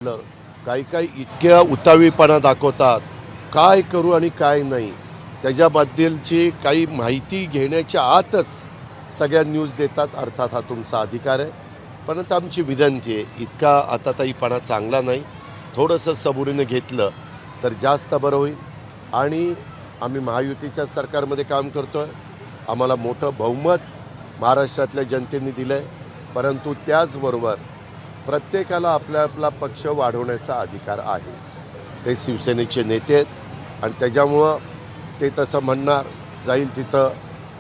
काही काही इतक्या उतावीळपणा दाखवतात, काय करू आणि काय नाही त्याच्याबद्दलची काही माहिती घेण्याच्या आतच सगळ्या न्यूज देतात. अर्थात हा तुमचा अधिकार आहे, परंतु आमची विनंती आहे, इतका आताताईपणा चांगला नाही. थोडंसं सबुरीनं घेतलं तर जास्त बरं होईल. आणि आम्ही महायुतीच्या सरकारमध्ये काम करतो आहे, आम्हाला मोठं बहुमत महाराष्ट्रातल्या जनतेने दिलं आहे, परंतु त्याचबरोबर प्रत्येकाला आपला आपला पक्ष वाढवण्याचा अधिकार आहे. ते शिवसेनेचे नेते आहेत आणि त्याच्यामुळं ते तसं म्हणणार, जाईल तिथं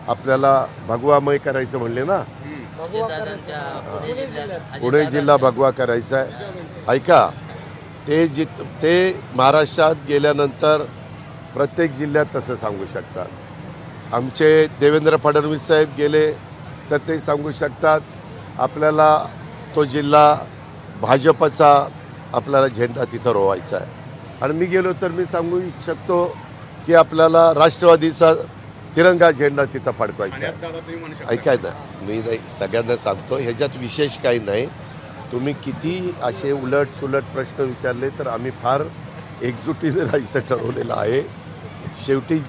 आपल्याला भगवामय करायचं म्हणले ना, पुणे जिल्हा भगवा करायचा आहे. ऐका, ते महाराष्ट्रात गेल्यानंतर प्रत्येक जिल्ह्यात तसं सांगू शकतात. आमचे देवेंद्र फडणवीस साहेब गेले तर ते सांगू शकतात आपल्याला तो जिल्हा भाजपचा आपल्याला झेंडा तिथं रोवायचा आहे. आणि मी गेलो तर मी सांगू शकतो की आपल्याला राष्ट्रवादीचा तिरंगा झेंडा तिथं फडकवायचा आहे. ऐकाय ना, मी नाही सगळ्यांना सांगतो, ह्याच्यात विशेष काही नाही. तुम्ही किती असे उलट सुलट प्रश्न विचारले तर आम्ही फार एकजुटीने राहायचं ठरवलेलं आहे. शेवटी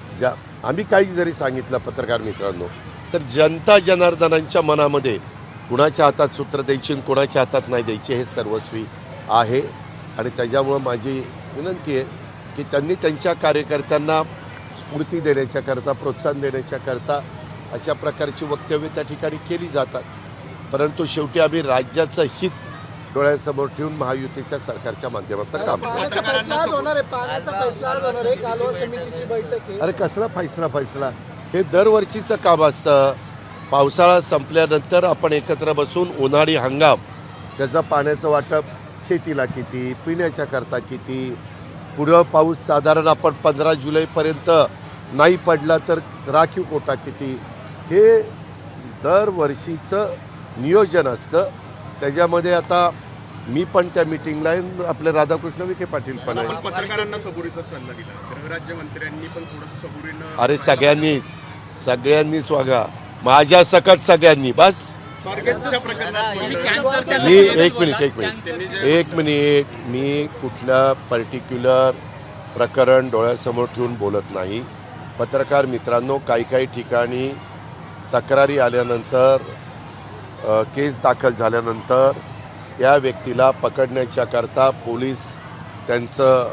आम्ही काही जरी सांगितलं पत्रकार मित्रांनो, तर जनता जनार्दनांच्या मनामध्ये कुणाच्या हातात सूत्र द्यायची आणि कुणाच्या हातात नाही द्यायची हे सर्वस्वी आहे. आणि त्याच्यामुळं माझी विनंती आहे की त्यांनी त्यांच्या कार्यकर्त्यांना स्फूर्ती देण्याच्याकरता, प्रोत्साहन देण्याच्याकरता अशा प्रकारची वक्तव्य त्या ठिकाणी केली जातात. परंतु शेवटी आम्ही राज्याचं हित डोळ्यासमोर ठेवून महायुतीच्या सरकारच्या माध्यमातून काम करतो. अरे कसला फैसला, हे दरवर्षीचं काम असतं. पावसाळा संपल्यानंतर आपण एकत्र बसून उन्हाळी हंगाम त्याचं पाण्याचं वाटप शेतीला किती, पिण्याच्या करता किती, पुढं पाऊस साधारण आपण 15 जुलैपर्यंत नाही पडला तर राखीव कोटा किती, हे दरवर्षीचं नियोजन असतं. त्याच्यामध्ये आता मी पण त्या मीटिंगला आहे, आपले राधाकृष्ण विखे पाटील पण आहे. पत्रकारांना सबुरीचा सल्ला दिला, गृहराज्यमंत्र्यांनी पण थोडंसं सबुरीनं. अरे सगळ्यांनीच वागा, माझ्या सकट सगळ्यांनी. बस मी एक मिनिट मी कुठल्या पर्टिक्युलर प्रकरण डोळ्यासमोर ठेवून बोलत नाही. पत्रकार मित्रांनो, काही ठिकाणी तक्रारी आल्यानंतर, केस दाखल झाल्यानंतर या व्यक्तीला पकडण्याच्या करता पोलीस त्यांचं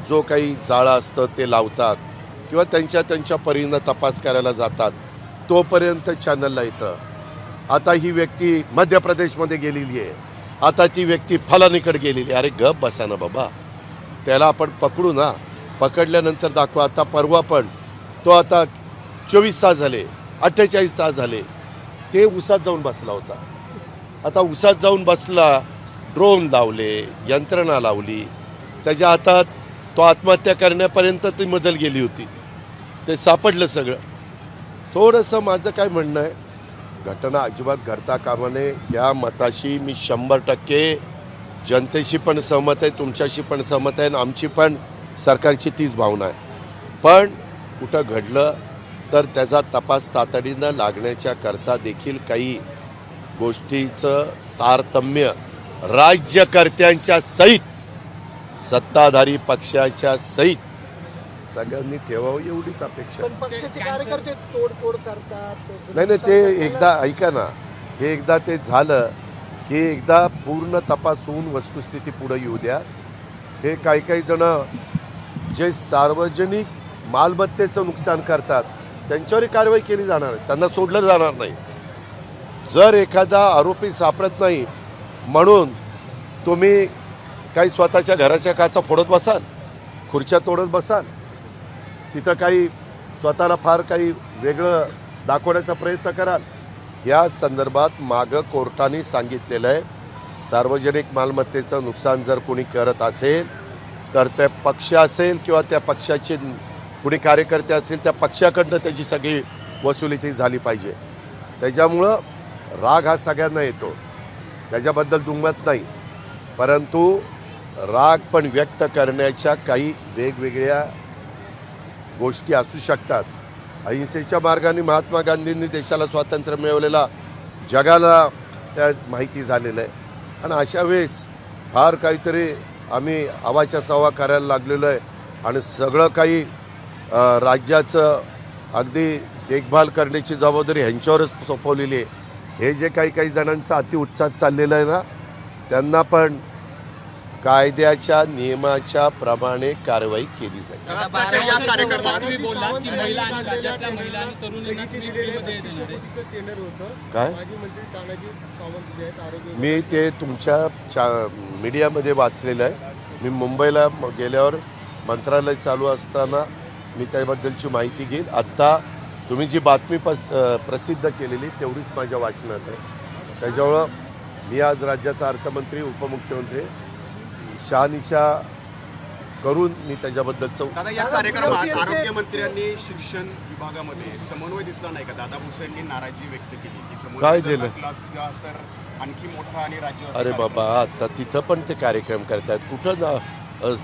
जो काही जाळं असतं ते लावतात किंवा त्यांच्या परीनं तपास करायला जातात. तोपर्यंत चॅनलला येतं आता ही व्यक्ती मध्य प्रदेशमध्ये गेलेली आहे, आता ती व्यक्ती फलानीकडे गेलेली. अरे गप बसा ना बाबा, त्याला आपण पकडू ना, पकडल्यानंतर दाखवा. आता परवा पण तो आता 24 तास झाले, 48 तास झाले, ते उसात जाऊन बसला होता. आता उसात जाऊन बसला, ड्रोन लावले, यंत्रणा लावली, त्याच्या हातात तो आत्महत्या करण्यापर्यंत ती मजल गेली होती. ते सापडलं सगळं. थोडंसं माझं काय म्हणणं आहे, घटना अजिबात घडता कामा नये. ह्या मताशी मी 100% जनतेशी पण सहमत आहे, तुमच्याशी पण सहमत आहे आणि आमची पण सरकारची तीच भावना आहे. पण कुठं घडलं तर त्याचा तपास तातडीनं लागण्याच्या करता देखील काही गोष्टीचं तारतम्य राज्यकर्त्यांच्या सहित, सत्ताधारी पक्षाच्या सहित सगळ्यांनी ठेवावं एवढीच अपेक्षा. पक्षाचे कार्यकर्ते तोडफोड करतात. नाही, ते एकदा ऐका ना, हे एकदा ते झालं की एकदा पूर्ण तपास होऊन वस्तुस्थिती पुढे येऊ द्या. हे काही जण जे सार्वजनिक मालमत्तेचं नुकसान करतात त्यांच्यावरही कारवाई केली जाणार आहे, त्यांना सोडलं जाणार नाही. जर एखादा आरोपी सापडत नाही म्हणून तुम्ही काही स्वतःच्या घराच्या काचा फोडत बसाल, खुर्च्या तोडत बसाल, तिथं काही स्वतःला फार काही वेगळं दाखवण्याचा प्रयत्न कराल. या संदर्भात मागं कोर्टाने सांगितलेलं आहे, सार्वजनिक मालमत्तेचं नुकसान जर कोणी करत असेल तर ते पक्ष असेल किंवा त्या पक्षाचे कोणी कार्यकर्ते असतील, त्या पक्षाकडनं त्याची सगळी वसुली झाली पाहिजे. त्याच्यामुळं राग हा सगळ्यांना येतो, त्याच्याबद्दल दुमत नाही, परंतु राग पण व्यक्त करण्याच्या काही वेगवेगळ्या गोष्टी असू शकतात. अहिंसेच्या मार्गाने महात्मा गांधींनी देशाला स्वातंत्र्य मिळवलेला जगाला त्या माहिती झालेलं आहे. आणि अशा वेळेस फार काहीतरी आम्ही आवाच्या सवा करायला लागलेलो आहे आणि सगळं काही राज्याचं अगदी देखभाल करण्याची जबाबदारी ह्यांच्यावरच सोपवलेली आहे. हे जे काही जणांचा अतिउत्साह चाललेला आहे ना, त्यांना पण कायद्याच्या नियमाच्या प्रमाणे कारवाई केली जाईल. आताच्या या कार्यक्रमात तुम्ही बोललात की महिला आणि राज्यातल्या महिला आणि तरुणींना तुम्ही फ्रीमध्ये देणार आहे. टेंडर होतं. काय? माजी मंत्री तानाजी सावंत जे आहेत आरोग्य मी ते तुमच्या मीडियामध्ये वाचलेलं आहे. मी मुंबईला गेल्यावर मंत्रालय चालू असताना मी त्याबद्दलची माहिती घेईल. आत्ता तुम्ही जी बातमी प्रसिद्ध केलेली तेवढीच माझ्या वाचनात आहे. त्याच्यामुळं मी आज राज्याचा अर्थमंत्री उपमुख्यमंत्री शहानिशा करून मी त्याच्याबद्दलचं दादा या कार्यक्रमात आरोग्यमंत्र्यांनी शिक्षण विभागामध्ये समन्वय दिसला नाही का? दादा भुसे यांनी नाराजी व्यक्त केली की समन्वय काय जर केलं? नसला असता तर आणखी मोठा आणि राज्य अरे बाबा, आता तिथं पण ते कार्यक्रम करतात. कुठं ना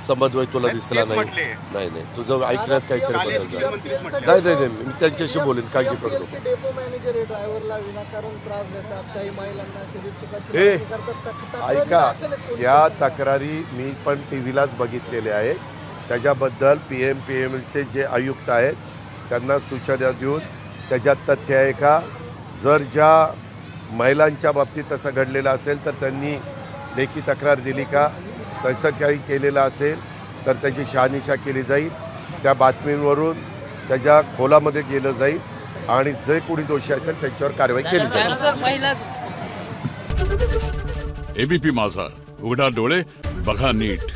समन्वय तुला नाही, दिसला तेच नाही? म्हटले. नाही तुझं ऐकण्यात काहीतरी शालेय बदल शिक्षण झाला. मंत्रीच म्हटले. नाही मी त्यांच्याशी बोलेन, काळजी करू नको. डेपो मॅनेजर आहे, ड्रायव्हरला विनाकारण त्रास देतात, काही महिलांना शरीर सुखाची ए, मागणी करतात. ऐका, दाखल आहेत पोलीस या स्टेशनला. तक्रारी मी पण टी व्हीलाच बघितलेले आहे. त्याच्याबद्दल PMPMLचे जे आयुक्त आहेत त्यांना सूचना देऊन त्याच्यात तथ्य आहे का, जर ज्या महिलांच्या बाबतीत तसं घडलेलं असेल तर त्यांनी लेखी तक्रार दिली का, तसं काही केलेलं असेल तर त्याची शहानिशा केली जाईल. त्या बातमींवरून त्याच्या खोलामध्ये गेलं जाईल आणि जे कोणी दोषी असेल त्यांच्यावर कारवाई केली जाईल. एबीपी माझा, उघडा डोळे बघा नीट.